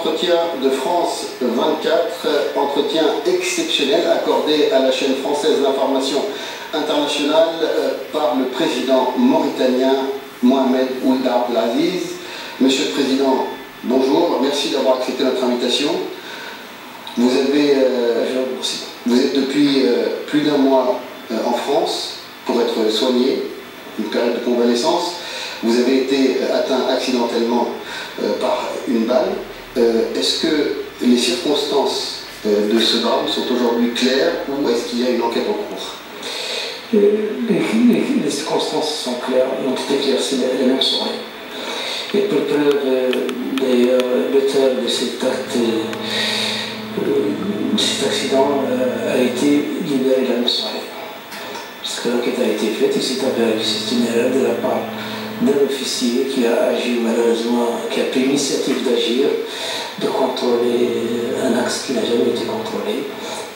entretien de France 24, entretien exceptionnel accordé à la chaîne française d'information internationale par le président mauritanien Mohamed Ould Abdelaziz. Monsieur le Président, bonjour, merci d'avoir accepté notre invitation. Vous êtes depuis plus d'un mois en France pour être soigné, une période de convalescence. Vous avez été atteint accidentellement par une balle. Est-ce que les circonstances de ce drame sont aujourd'hui claires ou est-ce qu'il y a une enquête en cours? Les circonstances sont claires, elles ont été éclaircies la même soirée. Et pour preuve, d'ailleurs, l'auteur de cet accident a été libéré la même soirée. Parce que l'enquête a été faite, il s'est avéré que c'est une erreur de la part d'un officier qui a agi malheureusement, qui a pris l'initiative d'agir, de contrôler un axe qui n'a jamais été contrôlé,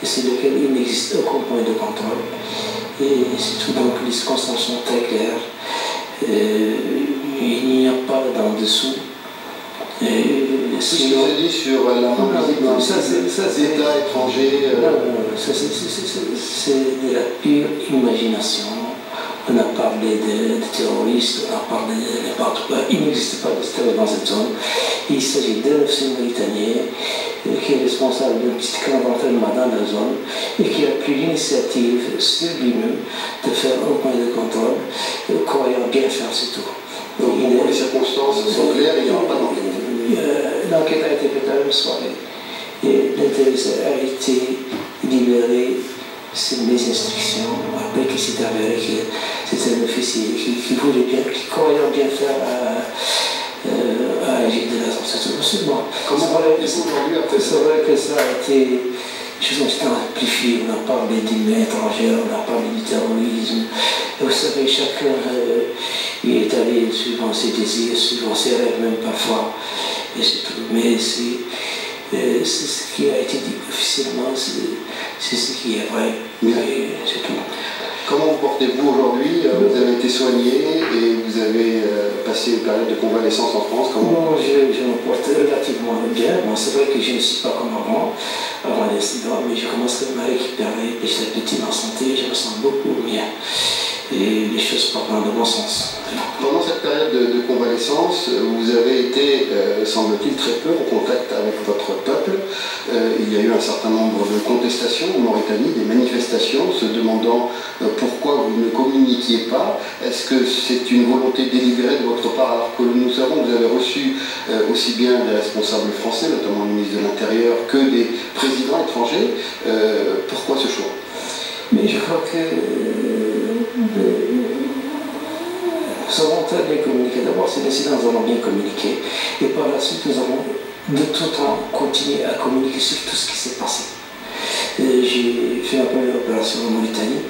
et c'est lequel il n'existe aucun point de contrôle. Et c'est tout, donc les circonstances sont très claires. Il n'y a pas d'en dessous. Ce que vous avez dit sur la main visible d'un État étranger. Non, c'est de la pure imagination. On a parlé de terroristes, on a parlé de n'importe quoi. Il n'existe pas de terroristes dans cette zone. Il s'agit d'un officier mauritanien qui est responsable d'un petit camp d'entraînement dans la zone et qui a pris l'initiative sur lui-même de faire un point de contrôle, croyant bien faire, c'est tout. Donc, les circonstances sont claires, il n'y aura pas d'enquête. L'enquête a été faite à une soirée et l'intéressé a été libéré sur mes instructions après qu'il s'est avéré que c'était un officier qui voulait bien, qui croyait bien faire à agir de la sorte. Bon, comment aujourd'hui après? C'est vrai que ça a été. Les choses ont été amplifiées, on a parlé d'humains étrangers, on a parlé du terrorisme. Et vous savez, chacun il est allé suivant ses désirs, suivant ses rêves même parfois. Et c'est tout. Mais c'est ce qui a été dit officiellement, c'est ce qui est vrai. C'est tout. Comment vous portez-vous aujourd'hui? Vous avez été soigné et vous avez passé une période de convalescence en France. Comment... je me porte relativement bien. Bon, c'est vrai que je ne suis pas comme avant l'incident, mais je commence à me récupérer petit à petit en santé, je me sens beaucoup mieux. Et les choses partent dans le bon sens. Pendant cette période de convalescence, vous avez été, semble-t-il, très peu en contact avec votre peuple. Il y a eu un certain nombre de contestations en Mauritanie, des manifestations se demandant pourquoi vous ne communiquiez pas. Est-ce que c'est une volonté délibérée de votre part, alors que nous savons que vous avez reçu aussi bien des responsables français, notamment le ministre de l'Intérieur, que des présidents étrangers? Pourquoi ce choix? Mais je crois que nous avons très bien communiqué. D'abord, ces incidents, nous avons bien communiqué. Et par la suite, nous avons de tout temps continué à communiquer sur tout ce qui s'est passé. J'ai fait ma première opération en Mauritanie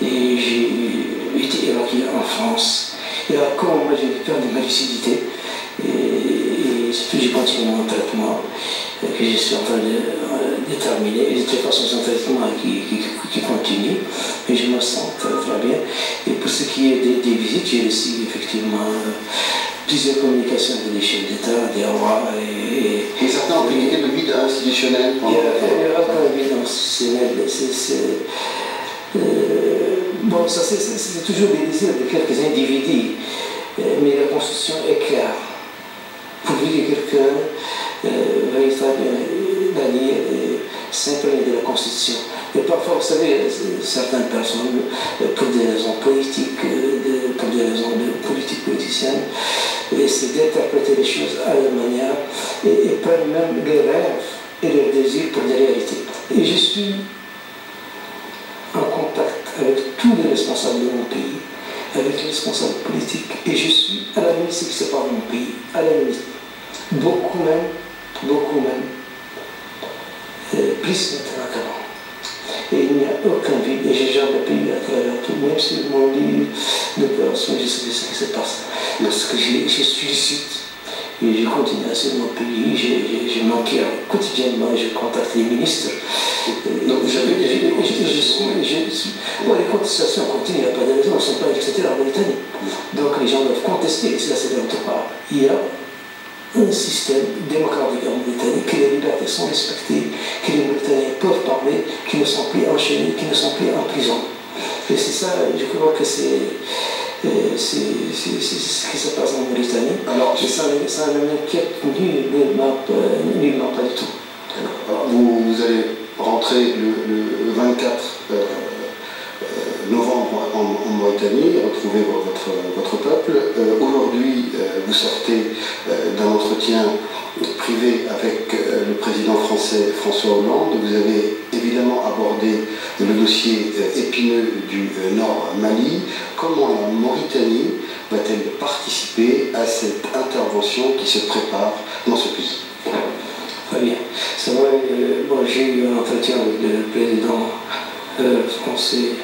et j'ai été évacué en France. Et à un moment, j'ai perdu ma lucidité. Et surtout, j'ai continué mon traitement que je suis en train de terminer. Et de toute façon, c'est un traitement qui continue. Mais je me sens très, très bien. Et pour ce qui est des visites, j'ai reçu effectivement plusieurs communications des chefs d'État, des rois. Et certains ont communiqué de vide institutionnel pendant le temps. Un vide institutionnel, bon, ça c'est toujours des désirs de quelques individus. Mais la Constitution est claire. Pourvu que quelqu'un véritablement s'imprègne de la Constitution. Et parfois, vous savez, certaines personnes, pour des raisons politiques, pour des raisons politiciennes, essaient d'interpréter les choses à leur manière et prennent même les rêves et leurs désirs pour des réalités. Et je suis en contact avec tous les responsables de mon pays, avec les responsables politiques, et je suis à la limite ce qui se passe dans mon pays, à la limite. Beaucoup même, plus maintenant qu'avant. Et il n'y a aucun vide, et j'ai jamais pu à travers tout, même si mon livre d'opération, je sais ce qui se passe. Parce que je suis lucide, et je continue à essayer de mon pays, je m'enquête quotidiennement, je contacte les ministres. Donc vous avez des bon, les contestations continuent, il n'y a pas de raison, elles ne sont pas acceptées en Mauritanie. Donc les gens doivent contester, et ça c'est d'autre part. Il y a un système démocratique en Mauritanie les libertés sont respectées, que les Mauritaniens peuvent parler, qu'ils ne sont plus enchaînés, qu'ils ne sont plus en prison. Et c'est ça, je crois que c'est ce qui se passe en Mauritanie. Alors, et ça ne m'inquiète nullement pas du tout. Alors, vous allez rentrer le 24 novembre en Mauritanie, retrouver votre peuple. Aujourd'hui, vous sortez d'un entretien privé avec le président français François Hollande. Vous avez évidemment abordé le dossier épineux du Nord Mali. Comment la Mauritanie va-t-elle participer à cette intervention qui se prépare dans ce pays? Très bien. C'est vrai, j'ai eu un entretien avec le président français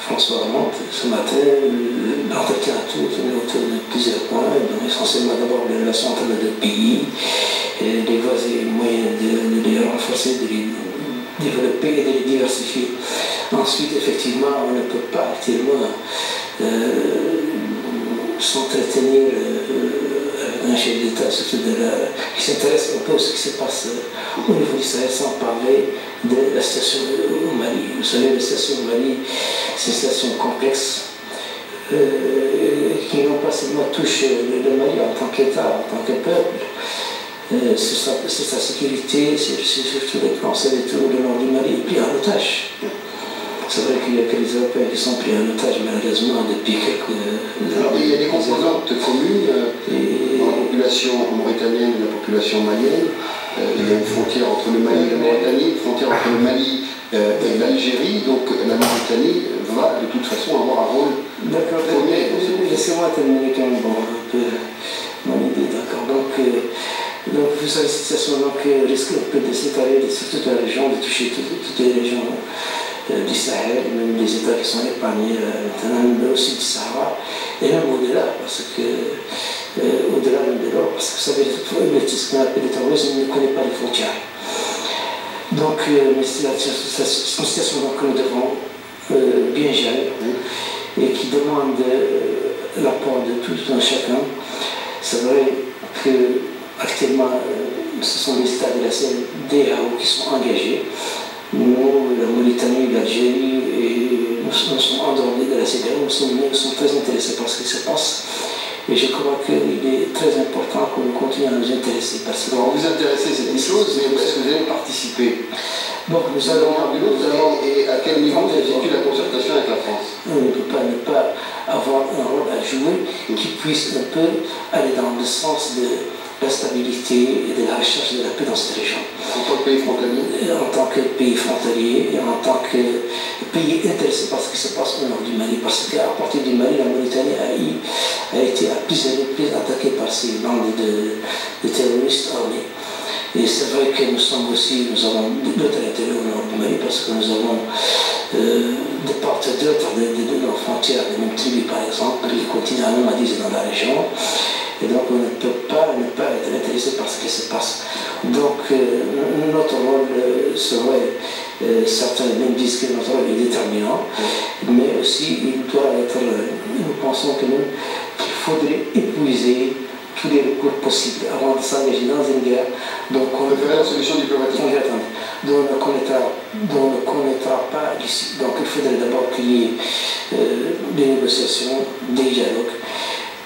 François Hollande ce matin. L'entretien a tourné autour de plusieurs points, donc essentiellement d'abord les relations entre les deux pays, les voies et moyens de les renforcer, de les développer et de les diversifier. Ensuite, effectivement, on ne peut pas actuellement s'entretenir avec un chef d'État, surtout qui s'intéresse un peu à ce qui se passe au niveau du Sahel, sans parler de la situation au Mali. Vous savez, la situation au Mali, c'est une situation complexe qui non pas seulement touche le Mali en tant qu'État, en tant que peuple, c'est sa sécurité, c'est surtout les Français et tout le nord du Mali, et puis en otage. C'est vrai qu'il y a que les Européens qui sont pris en otage, malheureusement, depuis quelques... Alors, il y a des composantes communes dans la population mauritanienne et la population malienne. Il y a une frontière entre le Mali et la Mauritanie, une frontière entre le Mali et l'Algérie, donc la Mauritanie va de toute façon avoir un rôle premier. Laissez-moi terminer quand même un peu mon idée, d'accord. Donc vous savez, cette situation risque un peu de s'étaler sur toute la région, de toucher toutes les régions du Sahel, même les États qui sont épargnés maintenant, mais aussi du Sahara, et même au-delà, parce que au-delà même de l'or, parce que vous savez, ce qu'on appelle le terrorisme ne connaît pas les frontières. Donc, c'est une situation que nous devons bien gérer et qui demande l'apport de tous, d'un chacun. C'est vrai que actuellement, ce sont les États de la CEDEAO qui sont engagés. Nous, la Mauritanie, l'Algérie, et nous sommes en dehors de la CEDEAO, nous sommes très intéressés par ce qui se passe. Et je crois qu'il est très important que nous continuions à nous intéresser. Parce que alors, vous intéressez, c'est une chose, mais est-ce que vous allez participer? Bon, nous allons... Et à quel niveau se situe la concertation avec la France? On ne peut pas avoir un rôle à jouer qui puisse un peu aller dans le sens de la stabilité et de la recherche de la paix dans cette région. En tant que pays frontalier? En tant que pays frontalier et en tant que pays intéressé par ce qui se passe au nord du Mali. Parce qu'à partir du Mali, la Mauritanie a été à plusieurs reprises attaquée par ces bandes de terroristes armés. Et c'est vrai que nous avons d'autres intérêts au nord du Mali parce que nous avons de part et d'autre de nos frontières, de même tribus par exemple, qui continuent à nomadiser dans la région. Et donc on ne peut pas ne pas être intéressé par ce qui se passe. Donc notre rôle serait, certains même disent que notre rôle est déterminant, mais aussi il doit être, nous pensons que qu'il faudrait épuiser tous les recours possibles avant de s'engager dans une guerre. Donc on préférer la solution diplomatique. Dont on ne connaîtra pas l'issue. Donc il faudrait d'abord qu'il y ait des négociations, des dialogues,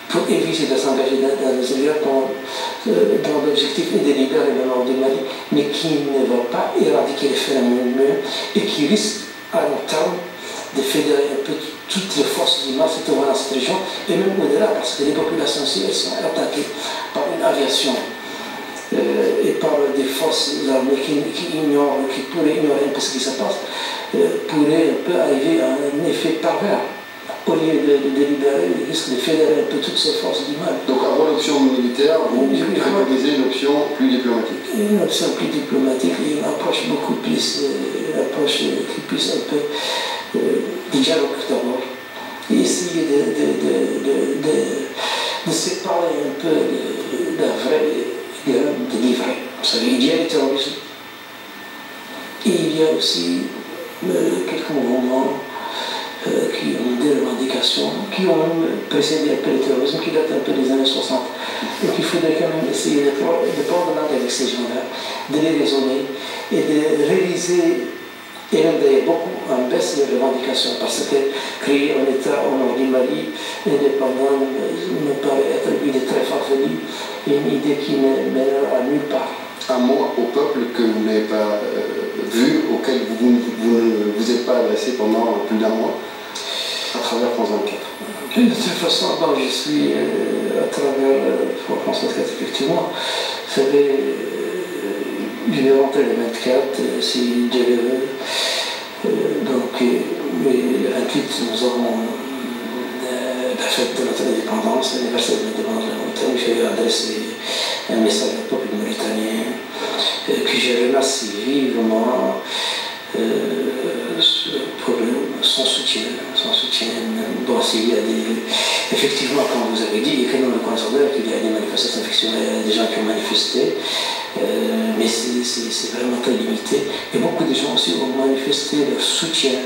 pour éviter de s'engager dans une guerre dont l'objectif est de libérer le nord du Mali, mais qui ne va pas éradiquer les phénomènes humains et qui risque à long terme de fédérer un peu toutes les forces du mal se trouvant dans cette région, et même au-delà, parce que les populations aussi elles sont attaquées par une aviation et par des forces armées qui pourraient ignorer un peu ce qui se passe, pourraient un peu arriver à un effet pervers. Au lieu de libérer, il risque de fédérer un peu toutes ces forces du mal. Donc avant l'option militaire, vous préconisez une option plus diplomatique? Une option plus diplomatique et une approche beaucoup plus, une approche qui puisse un peu du dialogue d'abord. Et essayer de séparer un peu la vraie guerre de l'ivraie. Vous savez, il y a le terrorisme. Et il y a aussi quelques mouvements qui ont des revendications, qui ont même précédé un peu le terrorisme, qui date un peu des années 60. Donc il faudrait quand même essayer de prendre langue avec ces gens-là, de les raisonner et de réaliser, et même d'ailleurs beaucoup en baisse de revendications, parce que créer un État au nord du Mali indépendant me paraît être une idée très farfelue, une idée qui ne mènera nulle part. Un mot au peuple que vous n'avez pas vu, auquel vous ne vous êtes pas adressé pendant plus d'un mois à travers France 24. De toute façon, je suis à travers France 24, effectivement. Vous savez, je vais rentrer le 24 si Dieu le veut. Donc, le 28, nous aurons la fête de notre indépendance, l'anniversaire de l'indépendance de la Mauritanie. Je vais adresser un message au peuple mauritanien que je remercie vivement pour son soutien. Bon, s'il y a effectivement, comme vous avez dit, et que nous le connaissons bien, qu'il y a des manifestations, effectivement, il y a des gens qui ont manifesté, mais c'est vraiment très limité. Et beaucoup de gens aussi ont manifesté leur soutien,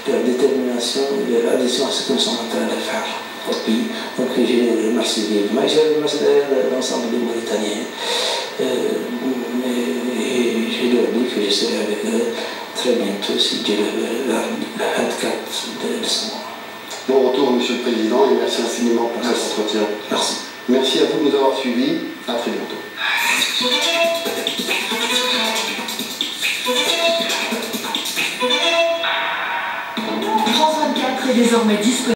leur détermination, leur adhésion à ce que nous sommes en train de faire au pays. Donc je les remercie vivement. Je remercie d'ailleurs l'ensemble des Mauritaniens. Et je leur dis que je serai avec eux très bientôt, si Dieu le veut, le 24 décembre. Bon retour, Monsieur le Président, et merci infiniment pour cet entretien. Merci. Merci à vous de nous avoir suivis. À très bientôt. France 24 est désormais disponible.